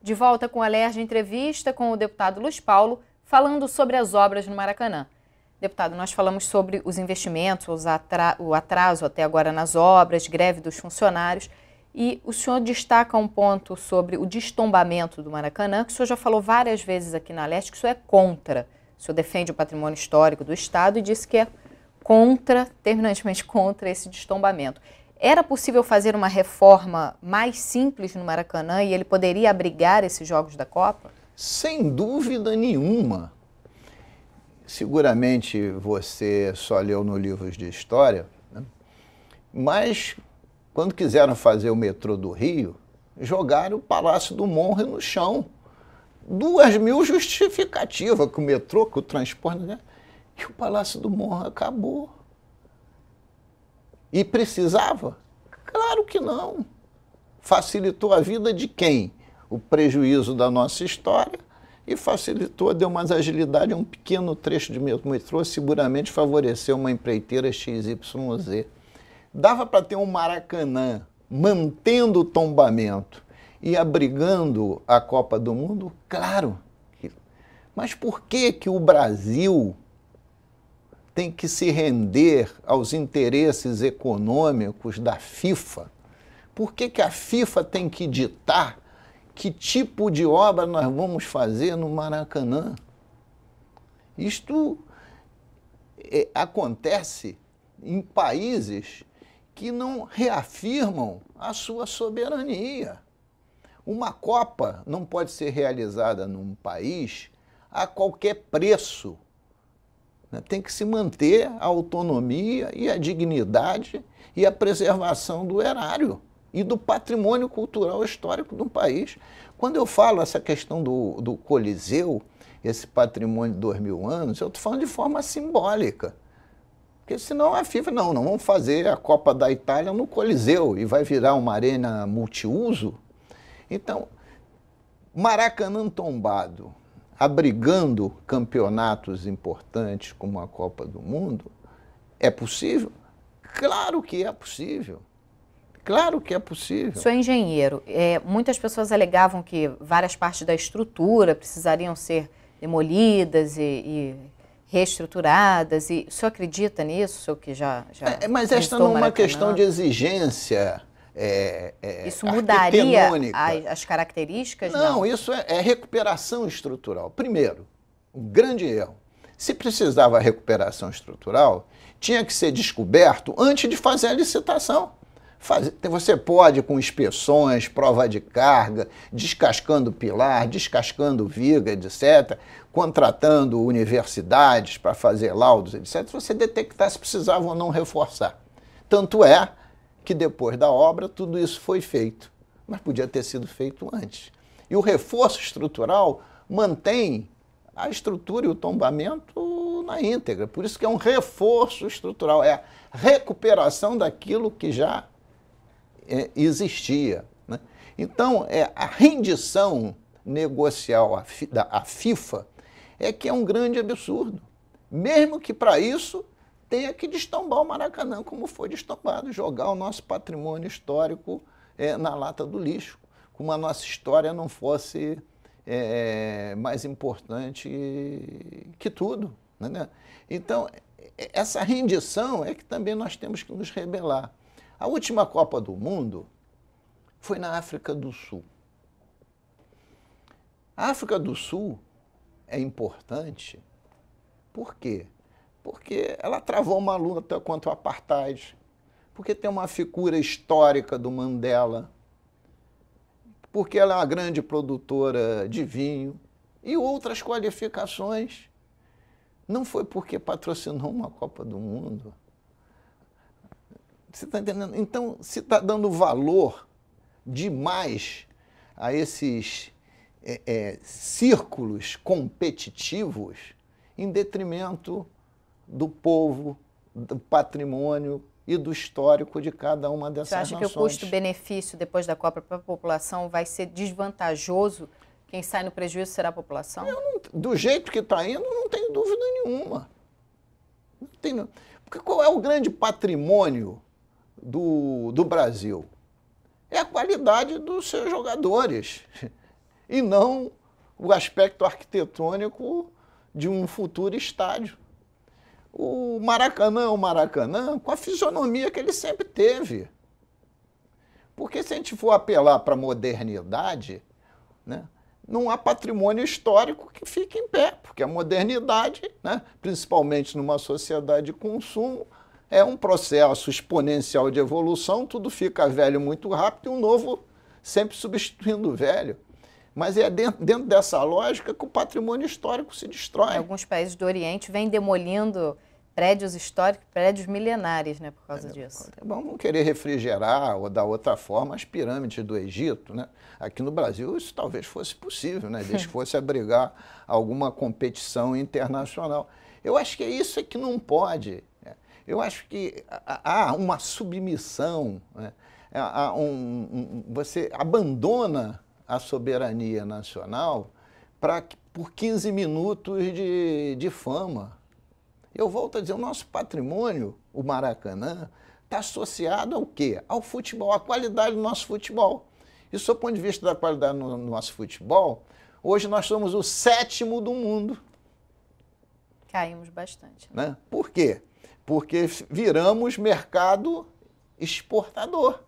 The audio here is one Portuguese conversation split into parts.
De volta com a Alerj Entrevista com o deputado Luiz Paulo, falando sobre as obras no Maracanã. Deputado, nós falamos sobre os investimentos, o atraso até agora nas obras, greve dos funcionários, e o senhor destaca um ponto sobre o destombamento do Maracanã, que o senhor já falou várias vezes aqui na Alerj, que o senhor é contra. O senhor defende o patrimônio histórico do Estado e disse que é contra, terminantemente contra esse destombamento. Era possível fazer uma reforma mais simples no Maracanã e ele poderia abrigar esses Jogos da Copa? Sem dúvida nenhuma. Seguramente você só leu no livros de história, né? Mas quando quiseram fazer o metrô do Rio, jogaram o Palácio do Monre no chão. 2.000 justificativas que o metrô, que o transporte, né? E o Palácio do Monre acabou. E precisava? Claro que não. Facilitou a vida de quem? O prejuízo da nossa história e facilitou, deu mais agilidade a um pequeno trecho de metrô, seguramente favoreceu uma empreiteira XYZ. Dava para ter um Maracanã mantendo o tombamento e abrigando a Copa do Mundo? Claro. Mas por que o Brasil tem que se render aos interesses econômicos da FIFA? Por que a FIFA tem que ditar que tipo de obra nós vamos fazer no Maracanã? Isto acontece em países que não reafirmam a sua soberania. Uma Copa não pode ser realizada num país a qualquer preço. Tem que se manter a autonomia e a dignidade e a preservação do erário e do patrimônio cultural histórico do país. Quando eu falo essa questão do Coliseu, esse patrimônio de 2.000 anos, eu estou falando de forma simbólica. Porque senão a FIFA, não vamos fazer a Copa da Itália no Coliseu e vai virar uma arena multiuso. Então, Maracanã tombado, abrigando campeonatos importantes como a Copa do Mundo, é possível? Claro que é possível. Claro que é possível. O senhor é engenheiro. Muitas pessoas alegavam que várias partes da estrutura precisariam ser demolidas e reestruturadas. E o senhor acredita nisso? O senhor que já mas esta não é uma questão de exigência isso mudaria as características? Não, isso é recuperação estrutural. Primeiro, um grande erro. Se precisava recuperação estrutural, tinha que ser descoberto antes de fazer a licitação. Você pode, com inspeções, prova de carga, descascando pilar, descascando viga, etc., contratando universidades para fazer laudos, etc., você detectar se precisava ou não reforçar. Tanto é que depois da obra tudo isso foi feito, mas podia ter sido feito antes. E o reforço estrutural mantém a estrutura e o tombamento na íntegra. Por isso que é um reforço estrutural, é a recuperação daquilo que já existia, né? Então, a rendição negocial à FIFA é que é um grande absurdo. Mesmo que para isso tenha que destombar o Maracanã, como foi destombado, jogar o nosso patrimônio histórico na lata do lixo, como a nossa história não fosse mais importante que tudo, né? Então, essa rendição é que também nós temos que nos rebelar. A última Copa do Mundo foi na África do Sul. A África do Sul é importante, por quê? Porque ela travou uma luta contra o apartheid, porque tem uma figura histórica do Mandela, porque ela é uma grande produtora de vinho e outras qualificações. Não foi porque patrocinou uma Copa do Mundo. Você está entendendo? Então, se está dando valor demais a esses círculos competitivos em detrimento do povo, do patrimônio e do histórico de cada uma dessas nações. Você acha que o custo-benefício depois da Copa para a população vai ser desvantajoso? Quem sai no prejuízo será a população? Do jeito que está indo, não tenho dúvida nenhuma. Porque qual é o grande patrimônio do Brasil? É a qualidade dos seus jogadores. e não o aspecto arquitetônico de um futuro estádio. O Maracanã, com a fisionomia que ele sempre teve. Porque se a gente for apelar para a modernidade, né, não há patrimônio histórico que fique em pé, porque a modernidade, né, principalmente numa sociedade de consumo, é um processo exponencial de evolução, tudo fica velho muito rápido e o novo sempre substituindo o velho. Mas é dentro dessa lógica que o patrimônio histórico se destrói. Alguns países do Oriente vêm demolindo prédios históricos, prédios milenares, né, por causa disso. Vamos querer refrigerar ou da outra forma as pirâmides do Egito, né? Aqui no Brasil isso talvez fosse possível, né? Desde que fosse abrigar alguma competição internacional. Eu acho que é isso que não pode. Eu acho que há uma submissão, né? Você abandona a soberania nacional por 15 minutos de fama. Eu volto a dizer, o nosso patrimônio, o Maracanã, está associado ao quê? Ao futebol, à qualidade do nosso futebol. E, do ponto de vista da qualidade do nosso futebol, hoje nós somos o 7º do mundo. Caímos bastante. Né? Por quê? Porque viramos mercado exportador.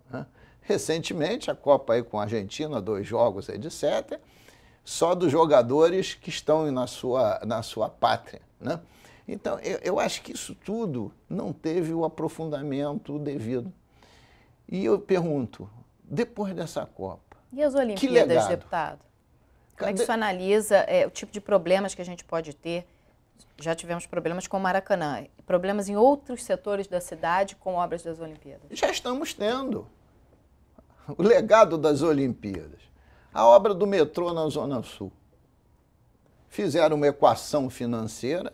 Né? Recentemente, a Copa aí com a Argentina, 2 jogos, etc., só dos jogadores que estão na sua pátria. Né? Então, eu acho que isso tudo não teve o aprofundamento devido. E eu pergunto, depois dessa Copa, e as Olimpíadas, deputado? Como é que isso analisa o tipo de problemas que a gente pode ter? Já tivemos problemas com o Maracanã, problemas em outros setores da cidade com obras das Olimpíadas. Já estamos tendo o legado das Olimpíadas. A obra do metrô na Zona Sul. Fizeram uma equação financeira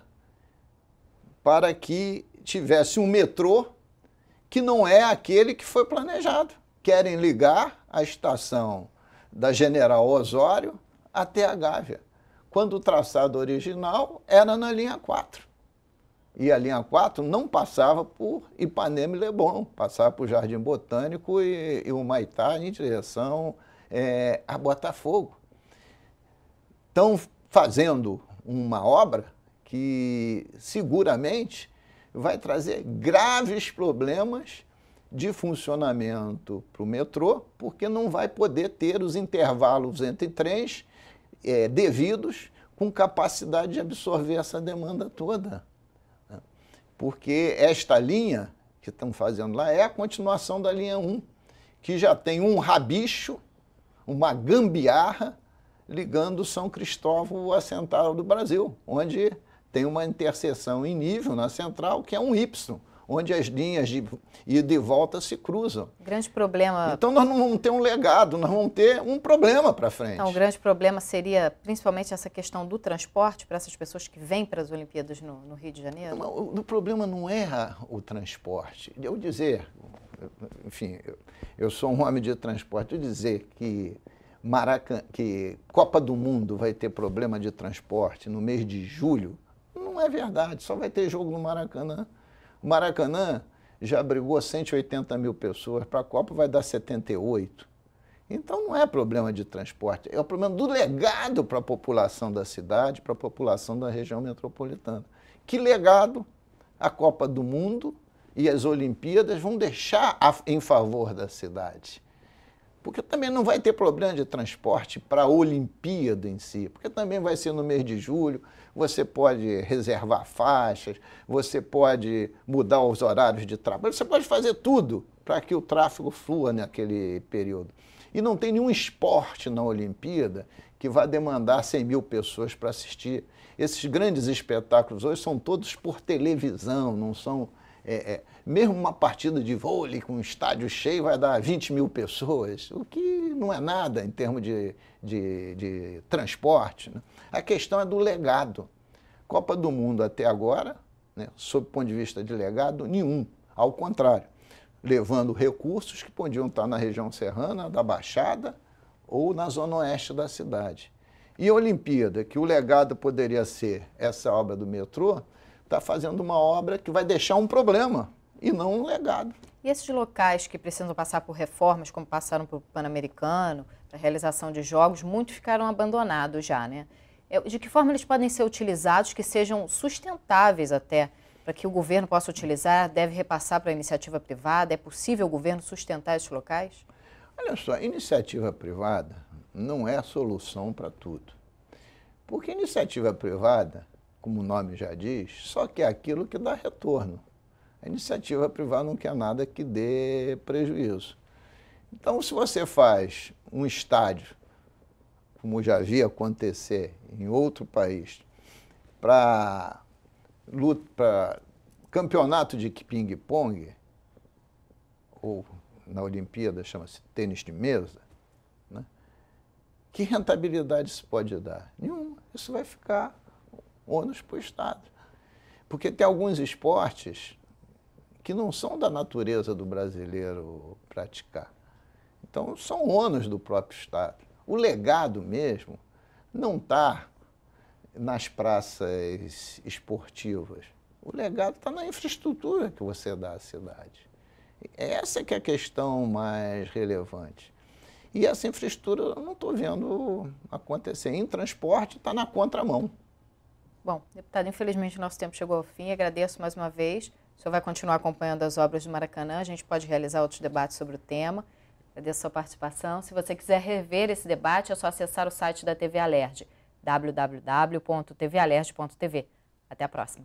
para que tivesse um metrô que não é aquele que foi planejado. Querem ligar a estação da General Osório até a Gávea, quando o traçado original era na linha 4. E a linha 4 não passava por Ipanema e Leblon, passava por Jardim Botânico e o Humaitá em direção a Botafogo. Estão fazendo uma obra que seguramente vai trazer graves problemas de funcionamento para o metrô, porque não vai poder ter os intervalos entre trens devidos com capacidade de absorver essa demanda toda. Porque esta linha que estão fazendo lá é a continuação da linha 1, que já tem um rabicho, uma gambiarra, ligando São Cristóvão à Central do Brasil, onde tem uma interseção em nível na central, que é um Y, onde as linhas de ida e volta se cruzam. Grande problema... Então nós não vamos ter um legado, nós vamos ter um problema para frente. Então o grande problema seria principalmente essa questão do transporte para essas pessoas que vêm para as Olimpíadas no Rio de Janeiro? O problema não é o transporte. Eu dizer, enfim, eu sou um homem de transporte, eu dizer que que Copa do Mundo vai ter problema de transporte no mês de julho, não é verdade, só vai ter jogo no Maracanã. O Maracanã já abrigou 180 mil pessoas, para a Copa vai dar 78. Então não é problema de transporte, é o problema do legado para a população da cidade, para a população da região metropolitana. Que legado a Copa do Mundo e as Olimpíadas vão deixar em favor da cidade? Porque também não vai ter problema de transporte para a Olimpíada em si, porque também vai ser no mês de julho, você pode reservar faixas, você pode mudar os horários de trabalho, você pode fazer tudo para que o tráfego flua naquele período. E não tem nenhum esporte na Olimpíada que vai demandar 100 mil pessoas para assistir. Esses grandes espetáculos hoje são todos por televisão, não são... mesmo uma partida de vôlei com um estádio cheio vai dar 20 mil pessoas, o que não é nada em termos de transporte. Né? A questão é do legado. Copa do Mundo até agora, né, sob o ponto de vista de legado, nenhum. Ao contrário, levando recursos que podiam estar na região serrana, da Baixada ou na zona oeste da cidade. E a Olimpíada, que o legado poderia ser essa obra do metrô, está fazendo uma obra que vai deixar um problema e não um legado. E esses locais que precisam passar por reformas, como passaram por Pan-Americano, para a realização de jogos, muitos ficaram abandonados já, né? De que forma eles podem ser utilizados que sejam sustentáveis até, para que o governo possa utilizar, deve repassar para a iniciativa privada? É possível o governo sustentar esses locais? Olha só, iniciativa privada não é a solução para tudo. Porque iniciativa privada, como o nome já diz, só quer aquilo que dá retorno. A iniciativa privada não quer nada que dê prejuízo. Então, se você faz um estádio, como já vi acontecer em outro país, para campeonato de ping-pong, ou na Olimpíada chama-se tênis de mesa, né? Que rentabilidade isso pode dar? Nenhuma. Isso vai ficar ônus para o Estado. Porque tem alguns esportes que não são da natureza do brasileiro praticar. Então, são ônus do próprio Estado. O legado mesmo não está nas praças esportivas. O legado está na infraestrutura que você dá à cidade. Essa que é a questão mais relevante. E essa infraestrutura eu não estou vendo acontecer. Em transporte está na contramão. Bom, deputado, infelizmente o nosso tempo chegou ao fim. Agradeço mais uma vez. O senhor vai continuar acompanhando as obras do Maracanã. A gente pode realizar outros debates sobre o tema. Agradeço a sua participação. Se você quiser rever esse debate, é só acessar o site da TV Alerj, www.tvalerj.tv. Até a próxima.